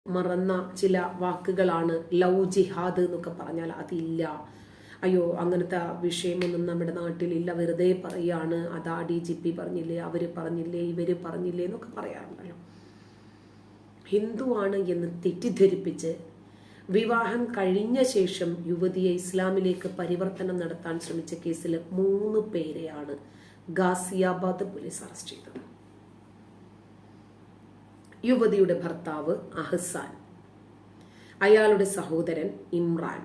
മറന്ന ചില വാക്കുകളാണ് ലവ് ജിഹാദ് എന്നൊക്കെ പറഞ്ഞാൽ അതില്ല. അയ്യോ അങ്ങനത്തെ വിഷയമൊന്നും നമ്മുടെ നാട്ടിലില്ല, വെറുതെ പറയാണ്, അതാ DGP പറഞ്ഞില്ലേ, അവര് പറഞ്ഞില്ലേ, ഇവര് പറഞ്ഞില്ലേ എന്നൊക്കെ പറയാറുണ്ടല്ലോ. ഹിന്ദുവാണ് എന്ന് തെറ്റിദ്ധരിപ്പിച്ച് വിവാഹം കഴിഞ്ഞ ശേഷം യുവതിയെ ഇസ്ലാമിലേക്ക് പരിവർത്തനം നടത്താൻ ശ്രമിച്ച കേസിൽ 3 പേരെയാണ് ഗാസിയാബാദ് പോലീസ് അറസ്റ്റ് ചെയ്തത്. യുവതിയുടെ ഭർത്താവ് അഹ്സാൻ, അയാളുടെ സഹോദരൻ ഇമ്രാൻ,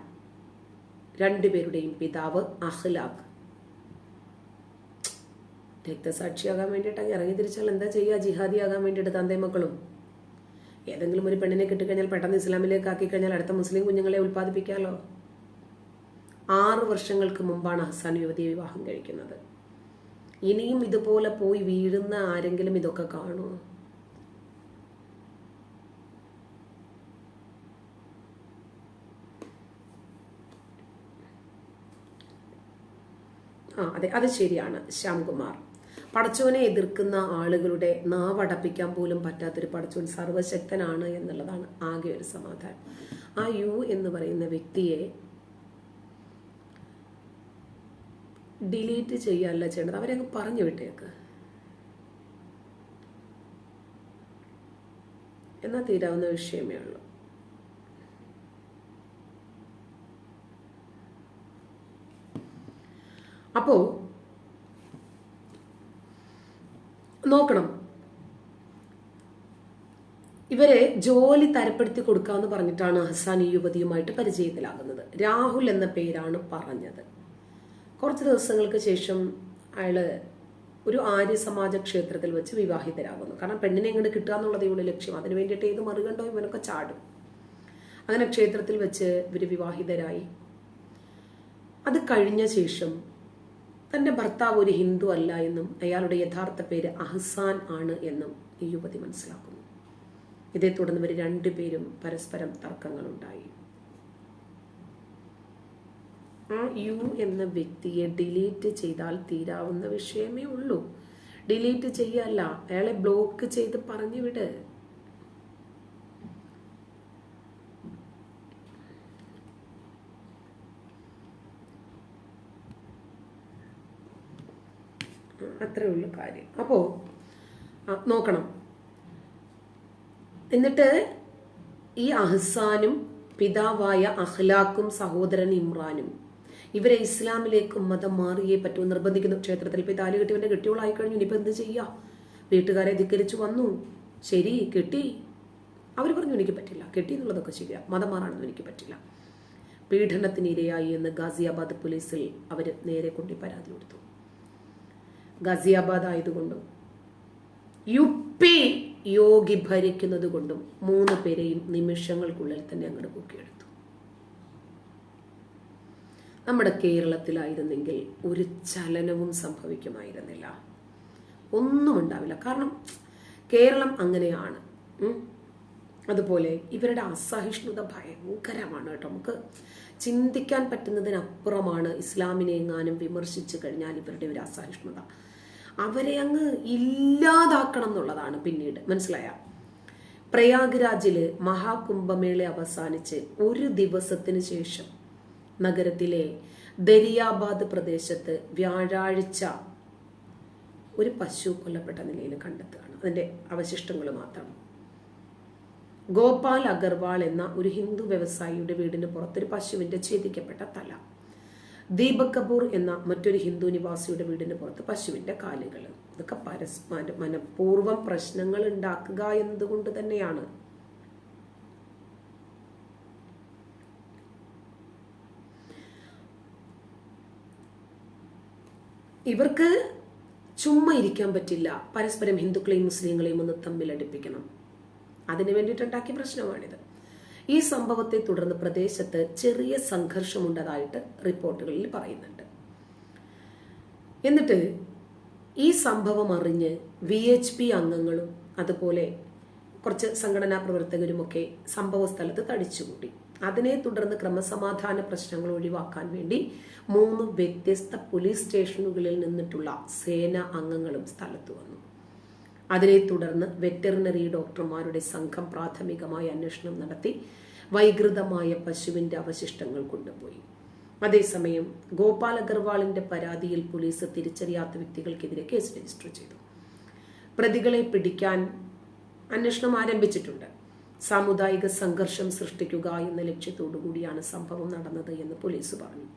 2 പേരുടെയും പിതാവ് അഖ്ലാഖ്. രക്തസാക്ഷിയാകാൻ വേണ്ടിയിട്ട് ഇറങ്ങി തിരിച്ചാൽ എന്താ ചെയ്യുക? ജിഹാദിയാകാൻ വേണ്ടിയിട്ട് തന്തേ മക്കളും. ഏതെങ്കിലും ഒരു പെണ്ണിനെ കിട്ടിക്കഴിഞ്ഞാൽ പെട്ടെന്ന് ഇസ്ലാമിലേക്ക് ആക്കി കഴിഞ്ഞാൽ അടുത്ത മുസ്ലിം കുഞ്ഞുങ്ങളെ ഉൽപ്പാദിപ്പിക്കാമല്ലോ. 6 വർഷങ്ങൾക്ക് മുമ്പാണ് അഹ്സാൻ യുവതിയെ വിവാഹം കഴിക്കുന്നത്. ഇനിയും ഇതുപോലെ പോയി വീഴുന്ന ആരെങ്കിലും ഇതൊക്കെ കാണുമോ? അതെ, അത് ശരിയാണ് ശ്യാംകുമാർ. പടച്ചോനെ എതിർക്കുന്ന ആളുകളുടെ നാവടപ്പിക്കാൻ പോലും പറ്റാത്തൊരു പടച്ചോൻ സർവശക്തനാണ് എന്നുള്ളതാണ് ആകെ ഒരു സമാധാനം. ആ യു എന്ന് പറയുന്ന വ്യക്തിയെ ഡിലീറ്റ് ചെയ്യല്ല ചെയ്യേണ്ടത്, അവരെ അങ്ങ് പറഞ്ഞു വിട്ടേക്ക്, എന്നാൽ തീരാവുന്ന വിഷയമേ ഉള്ളൂ. അപ്പോ നോക്കണം, ഇവരെ ജോലി തരപ്പെടുത്തി കൊടുക്കാമെന്ന് പറഞ്ഞിട്ടാണ് അഹ്സാൻ ഈ യുവതിയുമായിട്ട് പരിചയത്തിലാകുന്നത്. രാഹുൽ എന്ന പേരാണ് പറഞ്ഞത്. കുറച്ച് ദിവസങ്ങൾക്ക് ശേഷം അയാള് ഒരു ആര്യ സമാജ ക്ഷേത്രത്തിൽ വെച്ച് വിവാഹിതരാകുന്നു. കാരണം പെണ്ണിനെ ഇങ്ങോട്ട് കിട്ടുക എന്നുള്ളത് ഇവളുടെ ലക്ഷ്യം. അതിനു വേണ്ടിയിട്ട് ഏത് മറുകണ്ടോ ഇവനൊക്കെ ചാടും. അങ്ങനെ ക്ഷേത്രത്തിൽ വെച്ച് ഇവർ വിവാഹിതരായി. അത് കഴിഞ്ഞ ശേഷം തന്റെ ഭർത്താവ് ഒരു ഹിന്ദു അല്ല എന്നും അയാളുടെ യഥാർത്ഥ പേര് അഹ്സാൻ ആണ് എന്നും ഈ യുവതി മനസ്സിലാക്കുന്നു. ഇതേ തുടർന്ന് ഇവർ 2 പേരും പരസ്പരം തർക്കങ്ങളുണ്ടായി. ആ യു എന്ന വ്യക്തിയെ ഡിലീറ്റ് ചെയ്താൽ തീരാവുന്ന വിഷയമേ ഉള്ളൂ. ഡിലീറ്റ് ചെയ്യല്ല, അയാളെ ബ്ലോക്ക് ചെയ്ത് പറഞ്ഞു വിട്. അത്രേ ഉള്ളൂ കാര്യം. അപ്പോ നോക്കണം, എന്നിട്ട് ഈ അഹ്സാനും പിതാവായ അഖ്ലാഖും സഹോദരൻ ഇമ്രാനും ഇവരെ ഇസ്ലാമിലേക്ക് മതം മാറിയേ പറ്റൂ നിർബന്ധിക്കുന്നു. ക്ഷേത്രത്തിൽ പോയി താലി കെട്ടിവന്റെ കെട്ടിയോളായി കഴിഞ്ഞു, ഇനിയിപ്പോ എന്ത് ചെയ്യാ? വീട്ടുകാരെ ധിക്കരിച്ചു വന്നു, ശരി കെട്ടി. അവർ പറഞ്ഞു എനിക്ക് പറ്റില്ല, കെട്ടി എന്നുള്ളതൊക്കെ ശരിയാ, മതം മാറാനൊന്നും എനിക്ക് പറ്റില്ല. പീഡനത്തിന് ഇരയായി എന്ന് ഗാസിയാബാദ് പോലീസിൽ അവര് നേരെ കൊണ്ട് പരാതി കൊടുത്തു. ഗാസിയാബാദ് ആയതുകൊണ്ടും UP യോഗി ഭരിക്കുന്നത് കൊണ്ടും 3 പേരെയും നിമിഷങ്ങൾക്കുള്ളിൽ തന്നെ അങ്ങോട്ട് പൊക്കിയെടുത്തു. നമ്മുടെ കേരളത്തിലായിരുന്നെങ്കിൽ ഒരു ചലനവും സംഭവിക്കുമായിരുന്നില്ല, ഒന്നും ഉണ്ടാവില്ല. കാരണം കേരളം അങ്ങനെയാണ്. അതുപോലെ ഇവരുടെ അസഹിഷ്ണുത ഭയങ്കരമാണ് കേട്ടോ. നമുക്ക് ചിന്തിക്കാൻ പറ്റുന്നതിനപ്പുറമാണ് ഇസ്ലാമിനെ എങ്ങാനും വിമർശിച്ചു കഴിഞ്ഞാൽ ഇവരുടെ ഒരു അസഹിഷ്ണുത. അവരെ അങ്ങ് ഇല്ലാതാക്കണം എന്നുള്ളതാണ്. പിന്നീട് മനസ്സിലായ പ്രയാഗ്രാജില് മഹാകുംഭമേള അവസാനിച്ച് 1 ദിവസത്തിന് ശേഷം നഗരത്തിലെ ദരിയാബാദ് പ്രദേശത്ത് വ്യാഴാഴ്ച ഒരു പശു കൊല്ലപ്പെട്ട നിലയിൽ കണ്ടെത്തുകയാണ്. അതിന്റെ അവശിഷ്ടങ്ങൾ മാത്രം. ഗോപാൽ അഗർവാൾ എന്ന ഒരു ഹിന്ദു വ്യവസായിയുടെ വീടിന് പുറത്തൊരു പശുവിന്റെ ഛേദിക്കപ്പെട്ട തല. ദീപക് കപൂർ എന്ന മറ്റൊരു ഹിന്ദു നിവാസിയുടെ വീടിന് പുറത്ത് പശുവിന്റെ കാലുകൾ. ഇതൊക്കെ പരസ്പരം മനഃപൂർവ്വം പ്രശ്നങ്ങൾ ഉണ്ടാക്കുക എന്നതുകൊണ്ട് തന്നെയാണ്. ഇവർക്ക് ചുമ്മാ ഇരിക്കാൻ പറ്റില്ല. പരസ്പരം ഹിന്ദുക്കളെയും മുസ്ലിങ്ങളെയും ഒന്ന് തമ്മിലടിപ്പിക്കണം. അതിനു വേണ്ടിയിട്ടുണ്ടാക്കിയ പ്രശ്നമാണിത്. ഈ സംഭവത്തെ തുടർന്ന് പ്രദേശത്ത് ചെറിയ സംഘർഷമുണ്ടതായിട്ട് റിപ്പോർട്ടുകളിൽ പറയുന്നുണ്ട്. എന്നിട്ട് ഈ സംഭവം അറിഞ്ഞ് VHP അംഗങ്ങളും അതുപോലെ കുറച്ച് സംഘടനാ പ്രവർത്തകരുമൊക്കെ സംഭവ സ്ഥലത്ത് തടിച്ചുകൂടി. അതിനെ തുടർന്ന് ക്രമസമാധാന പ്രശ്നങ്ങൾ ഒഴിവാക്കാൻ വേണ്ടി 3 വ്യത്യസ്ത പോലീസ് സ്റ്റേഷനുകളിൽ നിന്നിട്ടുള്ള സേനാ അംഗങ്ങളും സ്ഥലത്ത് വന്നു. അതിനെ തുടർന്ന് വെറ്ററിനറി ഡോക്ടർമാരുടെ സംഘം പ്രാഥമികമായ അന്വേഷണം നടത്തി വൈകൃതമായ പശുവിന്റെ അവശിഷ്ടങ്ങൾ കൊണ്ടുപോയി. അതേസമയം ഗോപാൽ അഗർവാളിന്റെ പരാതിയിൽ പോലീസ് തിരിച്ചറിയാത്ത വ്യക്തികൾക്കെതിരെ കേസ് രജിസ്റ്റർ ചെയ്തു. പ്രതികളെ പിടിക്കാൻ അന്വേഷണം ആരംഭിച്ചിട്ടുണ്ട്. സാമുദായിക സംഘർഷം സൃഷ്ടിക്കുക എന്ന ലക്ഷ്യത്തോടു കൂടിയാണ് സംഭവം നടന്നത് എന്ന് പോലീസ് പറഞ്ഞു.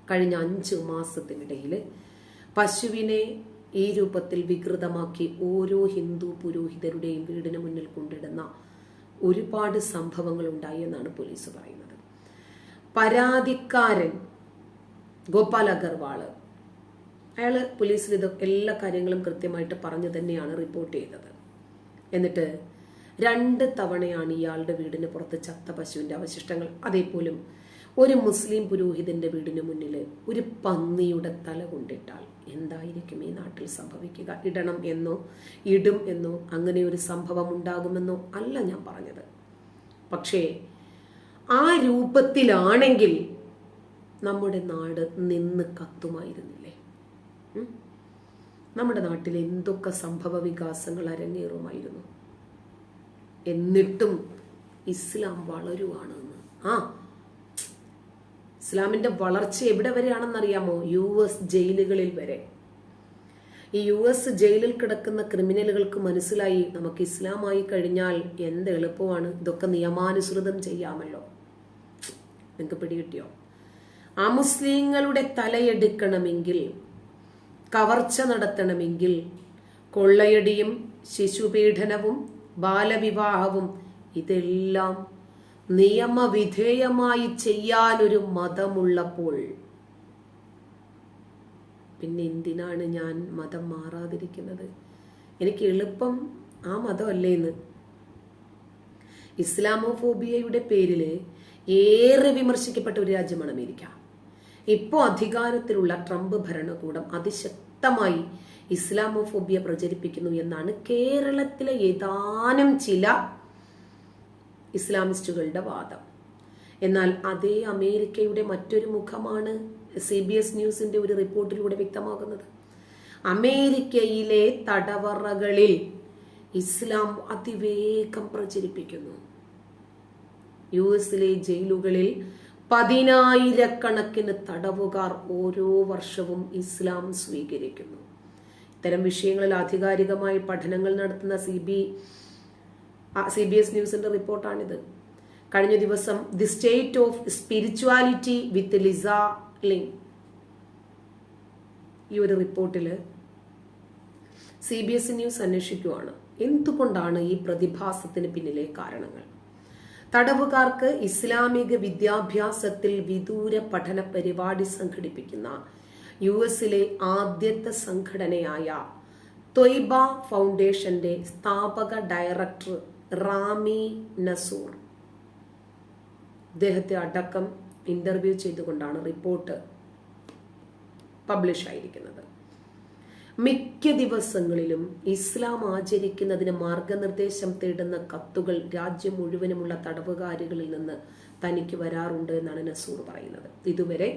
കഴിഞ്ഞ 5 മാസത്തിനിടയിൽ പശുവിനെ ഈ രൂപത്തിൽ വികൃതമാക്കി ഓരോ ഹിന്ദു പുരോഹിതരുടെയും വീടിന് മുന്നിൽ കൊണ്ടിടുന്ന ഒരുപാട് സംഭവങ്ങൾ ഉണ്ടായി എന്നാണ് പോലീസ് പറയുന്നത്. പരാതിക്കാരൻ ഗോപാൽ അഗർവാള് അയാള് പോലീസിൽ ഇത് എല്ലാ കാര്യങ്ങളും കൃത്യമായിട്ട് പറഞ്ഞു തന്നെയാണ് റിപ്പോർട്ട് ചെയ്തത്. എന്നിട്ട് 2 തവണയാണ് ഇയാളുടെ വീടിന് പുറത്ത് ചത്ത പശുവിന്റെ അവശിഷ്ടങ്ങൾ, അതേപോലും ഒരു മുസ്ലിം പുരോഹിതന്റെ വീടിന് മുന്നിൽ ഒരു പന്നിയുടെ തല കൊണ്ടിട്ടാൽ എന്തായിരിക്കും ഈ നാട്ടിൽ സംഭവിക്കുക? ഇടണം എന്നോ ഇടും എന്നോ അങ്ങനെ ഒരു സംഭവം ഉണ്ടാകുമെന്നോ അല്ല ഞാൻ പറഞ്ഞത്. പക്ഷേ ആ രൂപത്തിലാണെങ്കിൽ നമ്മുടെ നാട് നിന്ന് കത്തുമായിരുന്നില്ലേ? നമ്മുടെ നാട്ടിൽ എന്തൊക്കെ സംഭവ വികാസങ്ങൾ അരങ്ങേറുമായിരുന്നു. എന്നിട്ടും ഇസ്ലാം വളരുവാണെന്ന്. ഇസ്ലാമിന്റെ വളർച്ച എവിടെ വരെയാണെന്നറിയാമോ? US ജയിലുകളിൽ വരെ. ഈ US ജയിലിൽ കിടക്കുന്ന ക്രിമിനലുകൾക്ക് മനസ്സിലായി നമുക്ക് ഇസ്ലാമായി കഴിഞ്ഞാൽ എന്ത് എളുപ്പമാണ്, ഇതൊക്കെ നിയമാനുസൃതം ചെയ്യാമല്ലോ. നിങ്ങൾക്ക് പിടികിട്ടിയോ? ആ മുസ്ലിങ്ങളുടെ തലയെടുക്കണമെങ്കിൽ, കവർച്ച നടത്തണമെങ്കിൽ, കൊള്ളയടിയും ശിശുപീഡനവും ബാലവിവാഹവും ഇതെല്ലാം നിയമവിധേയമായി ചെയ്യാനൊരു മതമുള്ളപ്പോൾ പിന്നെ എന്തിനാണ് ഞാൻ മതം മാറാതിരിക്കുന്നത്? എനിക്ക് എളുപ്പം ആ മതമല്ലേന്ന്. ഇസ്ലാമോഫോബിയയുടെ പേരിൽ ഏറെ വിമർശിക്കപ്പെട്ട ഒരു രാജ്യമാണ് അമേരിക്ക. ഇപ്പോൾ അധികാരത്തിലുള്ള ട്രംപ് ഭരണകൂടം അതിശക്തമായി ഇസ്ലാമോഫോബിയ പ്രചരിപ്പിക്കുന്നു എന്നാണ് കേരളത്തിലെ ഏതാനും ചില ഇസ്ലാമിസ്റ്റുകളുടെ വാദം. എന്നാൽ അതേ അമേരിക്കയുടെ മറ്റൊരു മുഖമാണ് CBS ന്യൂസിന്റെ ഒരു റിപ്പോർട്ടിലൂടെ വ്യക്തമാകുന്നത്. അമേരിക്കയിലെ തടവറകളിൽ ഇസ്ലാം അതിവേഗം പ്രചരിപ്പിക്കുന്നു. US ജയിലുകളിൽ 10,000-കണക്കിന് തടവുകാർ ഓരോ വർഷവും ഇസ്ലാം സ്വീകരിക്കുന്നു. ഇത്തരം വിഷയങ്ങളിൽ ആധികാരികമായി പഠനങ്ങൾ നടത്തുന്ന CBS ന്യൂസിന്റെ റിപ്പോർട്ടാണിത്. കഴിഞ്ഞ ദിവസം the state of spirituality with Lisa link, ഈ ഒരു റിപ്പോർട്ടില് CBS ന്യൂസ് അന്വേഷിക്കുകയാണ് എന്തുകൊണ്ടാണ് ഈ പ്രതിഭാസത്തിന് പിന്നിലെ കാരണങ്ങൾ. തടവുകാർക്ക് ഇസ്ലാമിക വിദ്യാഭ്യാസത്തിൽ വിദൂര പഠന പരിപാടി സംഘടിപ്പിക്കുന്ന US ആദ്യത്തെ സംഘടനയായ ത്വയ്ബ ഫൗണ്ടേഷന്റെ സ്ഥാപക ഡയറക്ടർ റാമി നസൂർ, അദ്ദേഹത്തെ അടക്കം ഇന്റർവ്യൂ ചെയ്തുകൊണ്ടാണ് റിപ്പോർട്ട് പബ്ലിഷ് ആയിരിക്കുന്നത്. മിക്ക ദിവസങ്ങളിലും ഇസ്ലാം ആചരിക്കുന്നതിന് മാർഗനിർദ്ദേശം തേടുന്ന കത്തുകൾ രാജ്യം മുഴുവനുമുള്ള തടവുകാരികളിൽ നിന്ന് തനിക്ക് വരാറുണ്ട് എന്നാണ് നസൂർ പറയുന്നത്. ഇതുവരെ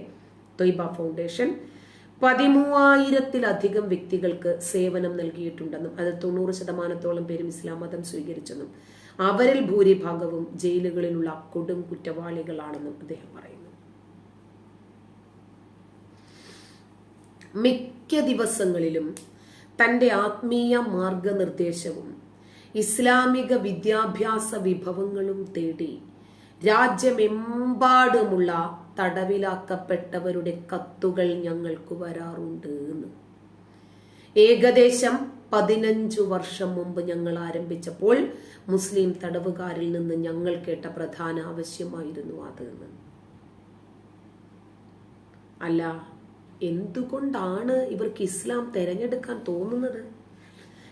ത്വയ്ബ ഫൗണ്ടേഷൻ 13,000-ലധികം വ്യക്തികൾക്ക് സേവനം നൽകിയിട്ടുണ്ടെന്നും അത് 90% പേരും ഇസ്ലാം മതം സ്വീകരിച്ചെന്നും അവരിൽ ഭൂരിഭാഗവും ജയിലുകളിലുള്ള കൊടും കുറ്റവാളികളാണെന്നും അദ്ദേഹം പറയുന്നു. മിക്ക ദിവസങ്ങളിലും തന്റെ ആത്മീയ മാർഗനിർദ്ദേശവും ഇസ്ലാമിക വിദ്യാഭ്യാസ വിഭവങ്ങളും തേടി രാജ്യമെമ്പാടുമുള്ള തടവിലാക്കപ്പെട്ടവരുടെ കത്തുകൾ ഞങ്ങൾക്ക് വരാറുണ്ട് എന്ന്. ഏകദേശം 15 വർഷം മുമ്പ് ഞങ്ങൾ ആരംഭിച്ചപ്പോൾ മുസ്ലിം തടവുകാരിൽ നിന്ന് ഞങ്ങൾ കേട്ട പ്രധാന ആവശ്യമായിരുന്നു അത്. അല്ല, എന്തുകൊണ്ടാണ് ഇവർക്ക് ഇസ്ലാം തിരഞ്ഞെടുക്കാൻ തോന്നുന്നത്?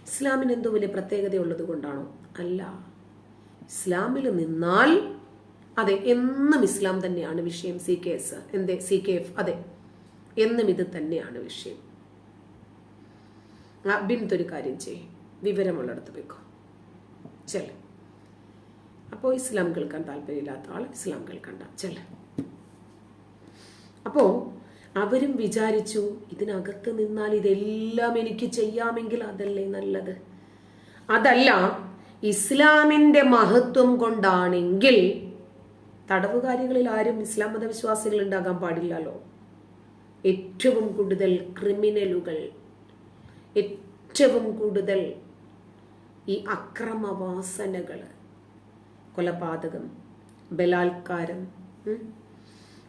ഇസ്ലാമിന് എന്തോ വലിയ പ്രത്യേകതയുള്ളത് കൊണ്ടാണോ? അല്ല, ഇസ്ലാമിൽ നിന്നാൽ അതെ എന്നും ഇസ്ലാം തന്നെയാണ് വിഷയം. CKF അതെ എന്നും ഇത് തന്നെയാണ് വിഷയം. ബിന്തൊരു കാര്യം ചെയ്യും, വിവരമുള്ളിടത്ത് വെക്കോ ചെല്ല. അപ്പോൾ ഇസ്ലാം കേൾക്കാൻ താല്പര്യമില്ലാത്ത ആൾ ഇസ്ലാം കേൾക്കണ്ട ചെല്ല. അപ്പോ അവരും വിചാരിച്ചു ഇതിനകത്ത് നിന്നാൽ ഇതെല്ലാം എനിക്ക് ചെയ്യാമെങ്കിൽ അതല്ലേ നല്ലത്. അതല്ല, ഇസ്ലാമിന്റെ മഹത്വം കൊണ്ടാണെങ്കിൽ തടവുകാരികളിൽ ആരും ഇസ്ലാം മതവിശ്വാസികൾ ഉണ്ടാകാൻ പാടില്ലല്ലോ. ഏറ്റവും കൂടുതൽ ക്രിമിനലുകൾ, ഏറ്റവും കൂടുതൽ ഈ അക്രമവാസനകൾ, കൊലപാതകം, ബലാത്കാരം,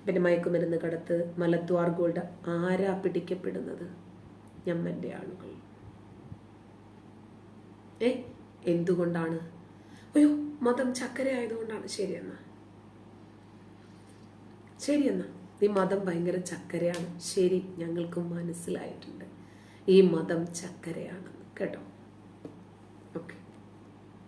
പിന്നെ മയക്കുമരുന്ന് കടത്ത്, മലദ്വാർ ഗോൾഡ്, ആരാ പിടിക്കപ്പെടുന്നത്? ഞമ്മന്റെ ആളുകൾ. എന്തുകൊണ്ടാണ്? അയ്യോ, മതം ചക്കര ആയതുകൊണ്ടാണ്. ശരിയെന്നാ ഈ മതം ഭയങ്കര ചക്കരയാണ്. ശരി, ഞങ്ങൾക്കും മനസ്സിലായിട്ടുണ്ട് ഈ മതം ചക്കരയാണെന്ന് കേട്ടോ.